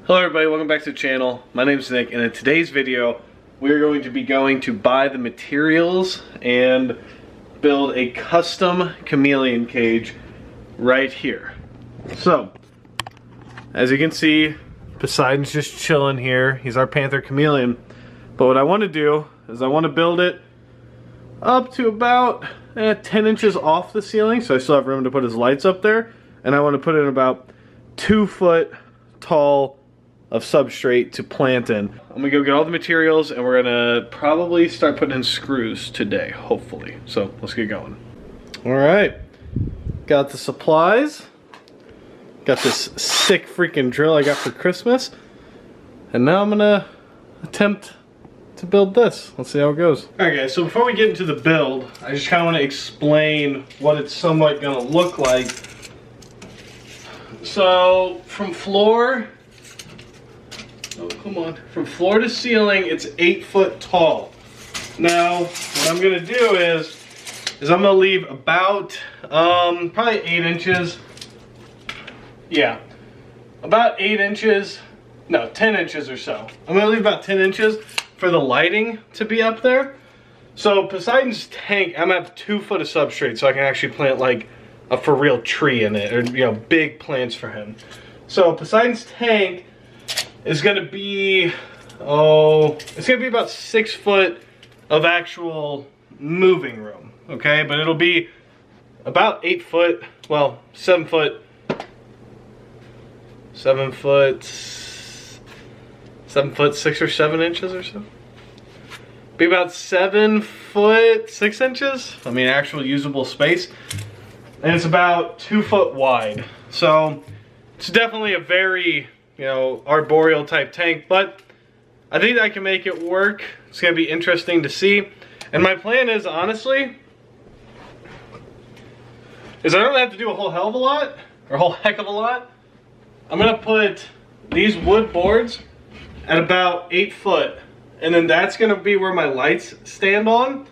Hello everybody, welcome back to the channel. My name is Nick, and in today's video we're going to be going to buy the materials and build a custom chameleon cage right here. So, as you can see, Poseidon's just chilling here. He's our Panther chameleon. But what I want to do is I want to build it up to about 10 inches off the ceiling, so I still have room to put his lights up there. And I want to put in about 2 foot tall of substrate to plant in. I'm gonna go get all the materials and we're gonna probably start putting in screws today, hopefully. So let's get going. All right, got the supplies. Got this sick freaking drill I got for Christmas. And now I'm gonna attempt to build this. Let's see how it goes. All right guys, so before we get into the build, I just kind of want to explain what it's somewhat gonna look like. So from floor, oh, come on. From floor to ceiling, it's 8 foot tall. Now, what I'm gonna do is I'm gonna leave about, probably 8 inches. Yeah, about 8 inches, no, 10 inches or so. I'm gonna leave about 10 inches for the lighting to be up there. So Poseidon's tank, I'm gonna have 2 foot of substrate so I can actually plant like a for real tree in it, or big plants for him. So Poseidon's tank is gonna be, it's gonna be about 6 foot of actual moving room, okay? But it'll be about 8 foot, well, 7 foot, 6 or 7 inches or so. Be about 7 foot 6 inches. I mean, actual usable space. And it's about 2 foot wide. So it's definitely a very, arboreal type tank, but I think I can make it work. It's gonna be interesting to see. And my plan is, honestly, I don't have to do a whole hell of a lot, or a whole heck of a lot. I'm gonna put these wood boards at about 8 foot, and then that's gonna be where my lights stand on.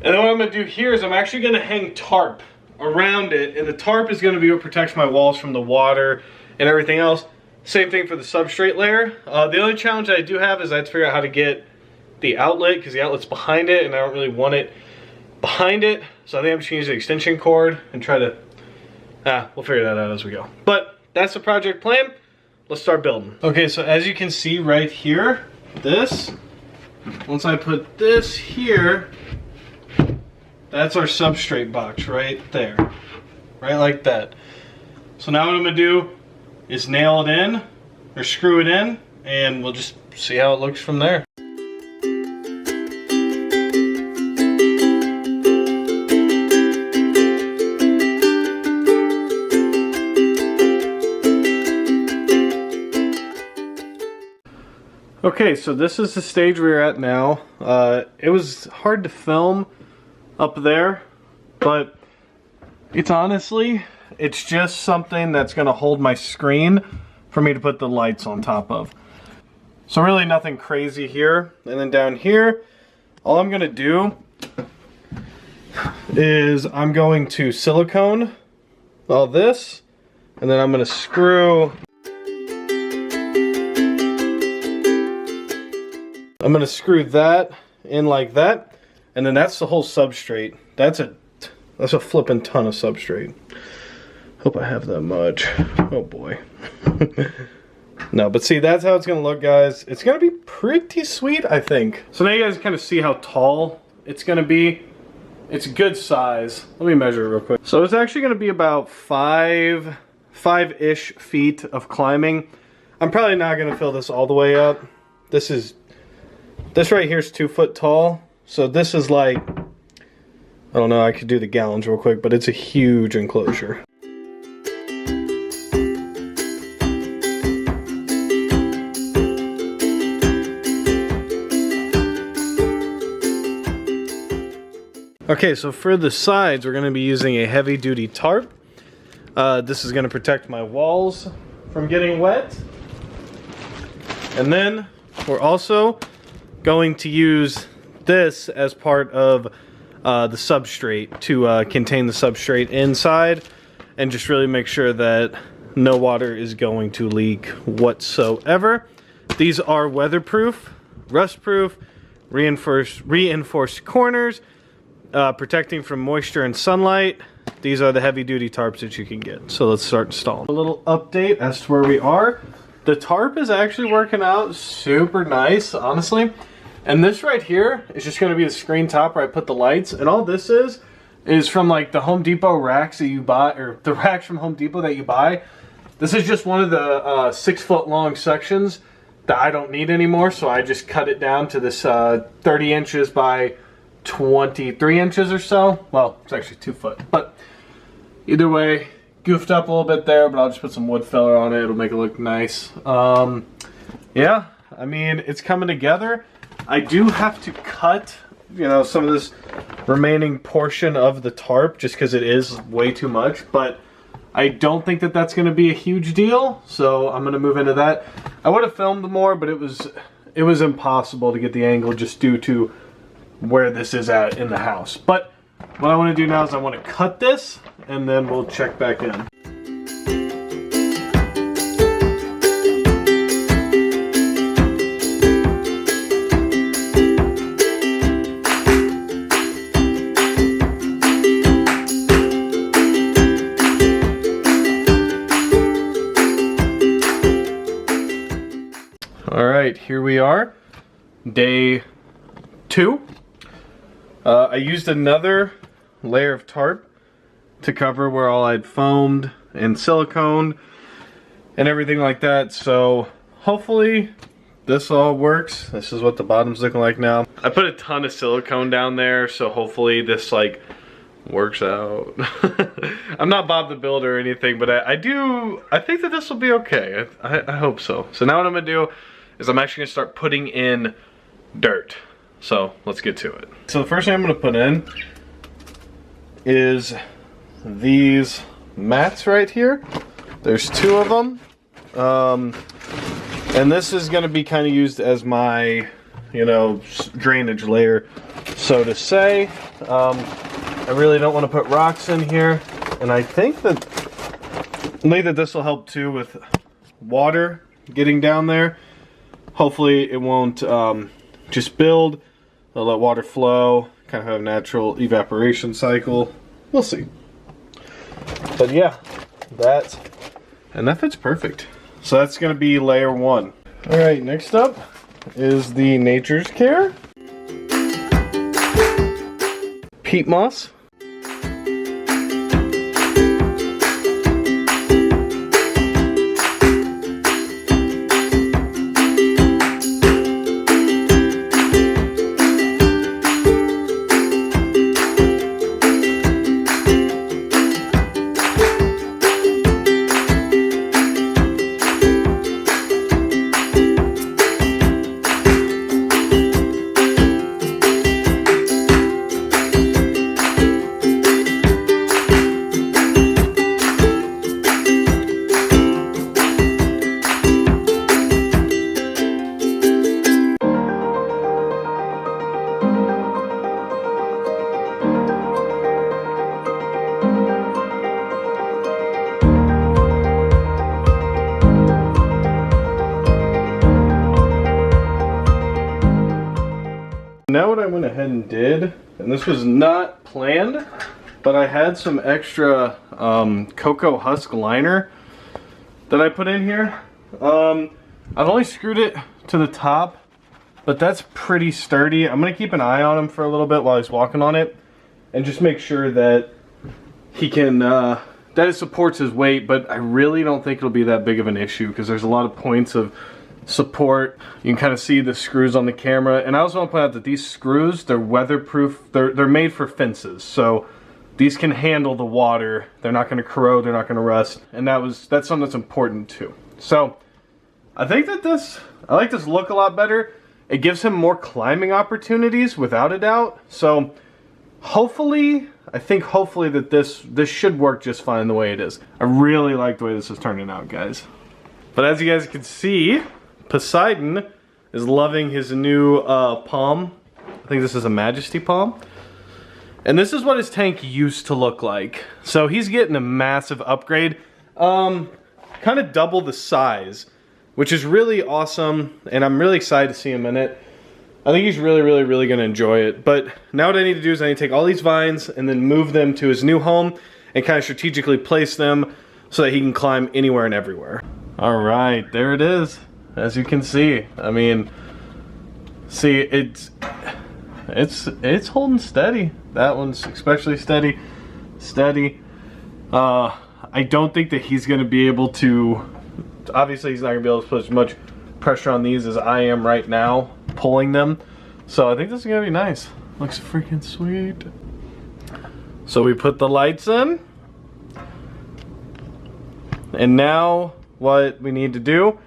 And then what I'm gonna do here is I'm actually gonna hang tarp around it, and the tarp is gonna be what protects my walls from the water and everything else. Same thing for the substrate layer. The only challenge I do have is I have to figure out how to get the outlet, because the outlet's behind it and I don't really want it behind it. So I think I'm just gonna use the extension cord and try to, we'll figure that out as we go. But that's the project plan. Let's start building. Okay, so as you can see right here, once I put this here, that's our substrate box right there. Right like that. So now what I'm gonna do is nail it in, or screw it in, and we'll just see how it looks from there. Okay, so this is the stage we're at now. It was hard to film up there, but it's just something that's gonna hold my screen for me to put the lights on top of. So really nothing crazy here. And then down here, all I'm gonna do is I'm going to silicone all this, and then I'm gonna screw that in like that, and then that's the whole substrate. That's a flippin' ton of substrate. Hope I have that much. Oh boy. No, but see, that's how it's gonna look, guys. It's gonna be pretty sweet, I think. So now you guys kind of see how tall it's gonna be. It's a good size. Let me measure it real quick. So it's actually gonna be about five-ish feet of climbing. I'm probably not gonna fill this all the way up. This right here is 2 foot tall. So this is like, I don't know, I could do the gallons real quick, but it's a huge enclosure. Okay, so for the sides, we're gonna be using a heavy duty tarp. This is gonna protect my walls from getting wet. And then we're also going to use this as part of the substrate to contain the substrate inside, and just really make sure that no water is going to leak whatsoever. These are weatherproof, rustproof, reinforced corners, protecting from moisture and sunlight. These are the heavy duty tarps that you can get. So let's start installing. A little update as to where we are. The tarp is actually working out super nice, honestly. And this right here is just going to be the screen top where I put the lights. And all this is from like the Home Depot racks that you buy, or the racks from Home Depot that you buy. This is just one of the 6 foot long sections that I don't need anymore. So I just cut it down to this 30 inches by 23 inches or so. Well, it's actually 2 foot, but either way, goofed up a little bit there, but I'll just put some wood filler on it. It'll make it look nice. Yeah, I mean, it's coming together. I do have to cut, you know, some of this remaining portion of the tarp just because it is way too much, but I don't think that that's going to be a huge deal, so I'm going to move into that. I would have filmed more, but it was impossible to get the angle just due to where this is at in the house. But what I want to do now is I want to cut this and then we'll check back in. All right, here we are, day 2. I used another layer of tarp to cover where all I'd foamed and silicone and everything like that. So hopefully this all works. This is what the bottom's looking like now. I put a ton of silicone down there, so hopefully this like works out. I'm not Bob the Builder or anything, but I think that this will be okay. I hope so. So now what I'm gonna do is I'm actually gonna start putting in dirt. So let's get to it. So the first thing I'm going to put in is these mats right here. There's 2 of them. And this is going to be kind of used as my, you know, drainage layer, so to say. I really don't want to put rocks in here. And I think that this will help too with water getting down there. Hopefully it won't just build. They'll let water flow, kind of have a natural evaporation cycle. We'll see. But yeah, that fits perfect. So that's going to be layer 1. All right, next up is the Nature's Care peat moss. Now what I went ahead and did, and this was not planned, but I had some extra cocoa husk liner that I put in here. I've only screwed it to the top, but that's pretty sturdy. I'm gonna keep an eye on him for a little bit while he's walking on it and just make sure that he can, that it supports his weight, but I really don't think it'll be that big of an issue because there's a lot of points of support. You can kind of see the screws on the camera, and I also want to point out that these screws, they're weatherproof. They're made for fences, so these can handle the water. They're not going to corrode, they're not going to rust, and that's something that's important too. So I think that I like this look a lot better. It gives him more climbing opportunities without a doubt. So hopefully, I think hopefully that this should work just fine the way it is. I really like the way this is turning out, guys. But as you guys can see, Poseidon is loving his new palm. I think this is a Majesty palm. And this is what his tank used to look like. So he's getting a massive upgrade. kind of double the size, which is really awesome, and I'm really excited to see him in it. I think he's really gonna enjoy it. But now what I need to do is I need to take all these vines and then move them to his new home and kind of strategically place them so that he can climb anywhere and everywhere. All right, there it is. As you can see, I mean, see, it's holding steady. That one's especially steady. I don't think that he's gonna be able to, obviously he's not gonna be able to put as much pressure on these as I am right now pulling them. So I think this is gonna be nice. Looks freaking sweet. So we put the lights in. And now what we need to do,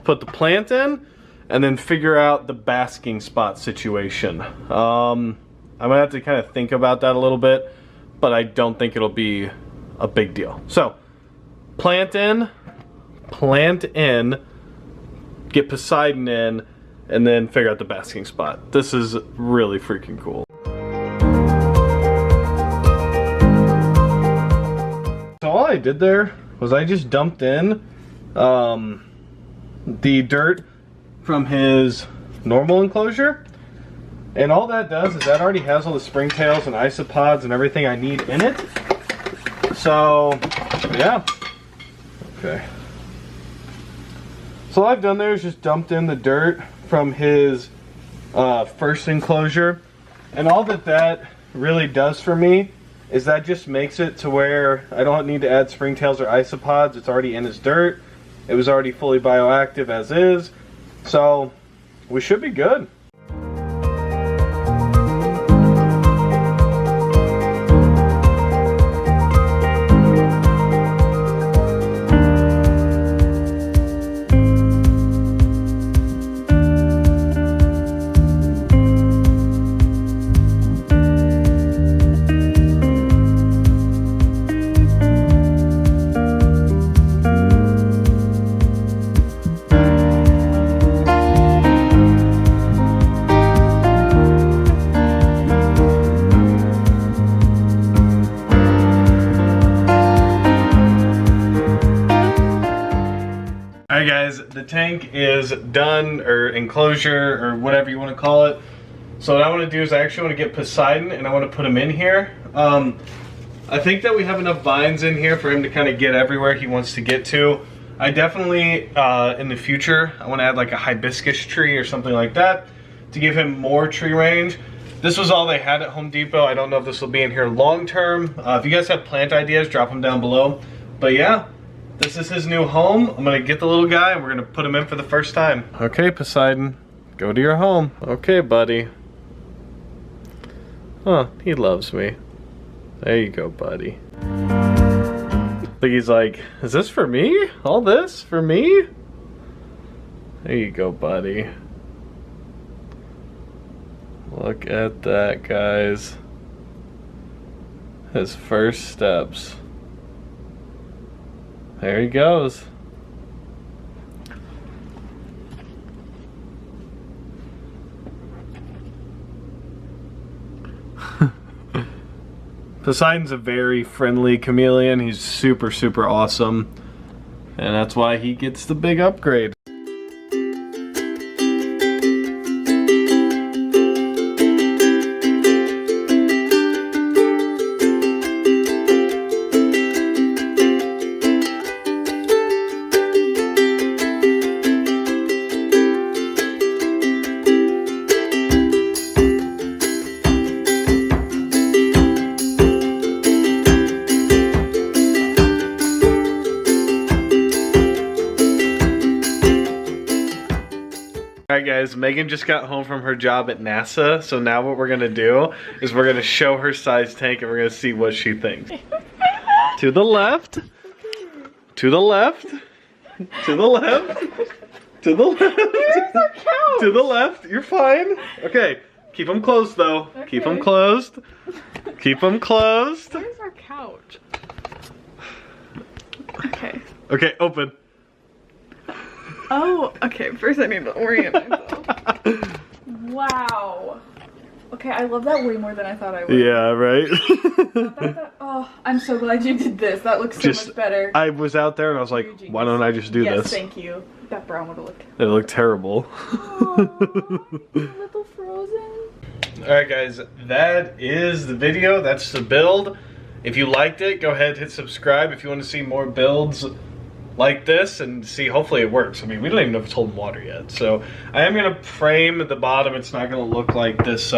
put the plant in and then figure out the basking spot situation. I'm gonna have to kind of think about that a little bit, but I don't think it'll be a big deal. So plant in, get Poseidon in, and then figure out the basking spot. This is really freaking cool. So all I did there was I just dumped in the dirt from his normal enclosure, and all that does is that already has all the springtails and isopods and everything I need in it. So yeah, okay. So all I've done there is just dumped in the dirt from his first enclosure, and all that really does for me is that just makes it to where I don't need to add springtails or isopods. It's already in his dirt. It was already fully bioactive as is, so we should be good. Alright guys, the tank is done, or enclosure, or whatever you want to call it. So what I want to do is I actually want to get Poseidon and I want to put him in here. I think that we have enough vines in here for him to kind of get everywhere he wants to get to. I definitely, in the future, I want to add like a hibiscus tree or something like that to give him more tree range. This was all they had at Home Depot. I don't know if this will be in here long term. If you guys have plant ideas, drop them down below. But yeah. This is his new home. I'm gonna get the little guy and we're gonna put him in for the first time. Okay, Poseidon, go to your home. Okay, buddy. Huh, he loves me. There you go, buddy. I think he's like, is this for me? All this for me? There you go, buddy. Look at that, guys. His first steps. There he goes. Poseidon's a very friendly chameleon. He's super awesome. And that's why he gets the big upgrade. Alright guys, Megan just got home from her job at NASA, so now what we're gonna do is we're gonna show her size tank and we're gonna see what she thinks. To the left. To the left. To the left. To the left. Where's our couch? To the left. You're fine. Okay, keep them closed though. Okay. Keep them closed. Keep them closed. Where's our couch? Okay. Okay, open. Oh, okay. First I need to orient myself. Wow. Okay, I love that way more than I thought I would. Yeah, right? Oh, I'm so glad you did this. That looks so much better. I was out there and I was like, why don't I just do this? Yes, thank you. That brown would have looked. It looked terrible. Aww, a little frozen. Alright guys, that is the video. That's the build. If you liked it, go ahead and hit subscribe if you want to see more builds like this and see, hopefully it works. I mean, we don't even know if it's holding water yet. So I am going to frame at the bottom. It's not going to look like this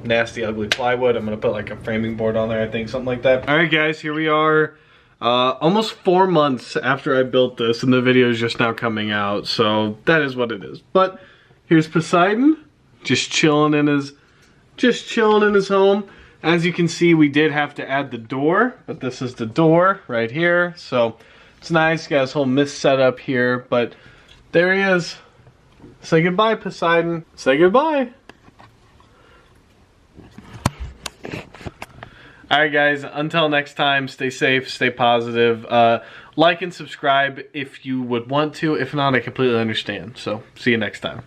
nasty, ugly plywood. I'm going to put like a framing board on there, I think, something like that. All right, guys, here we are. Almost 4 months after I built this, and the video is just now coming out. So that is what it is. But here's Poseidon, just chilling in his home. As you can see, we did have to add the door, but this is the door right here. So it's nice, got his whole mist set up here, but there he is. Say goodbye, Poseidon. Say goodbye. Alright guys, until next time, stay safe, stay positive. Like and subscribe if you would want to. If not, I completely understand. So, see you next time.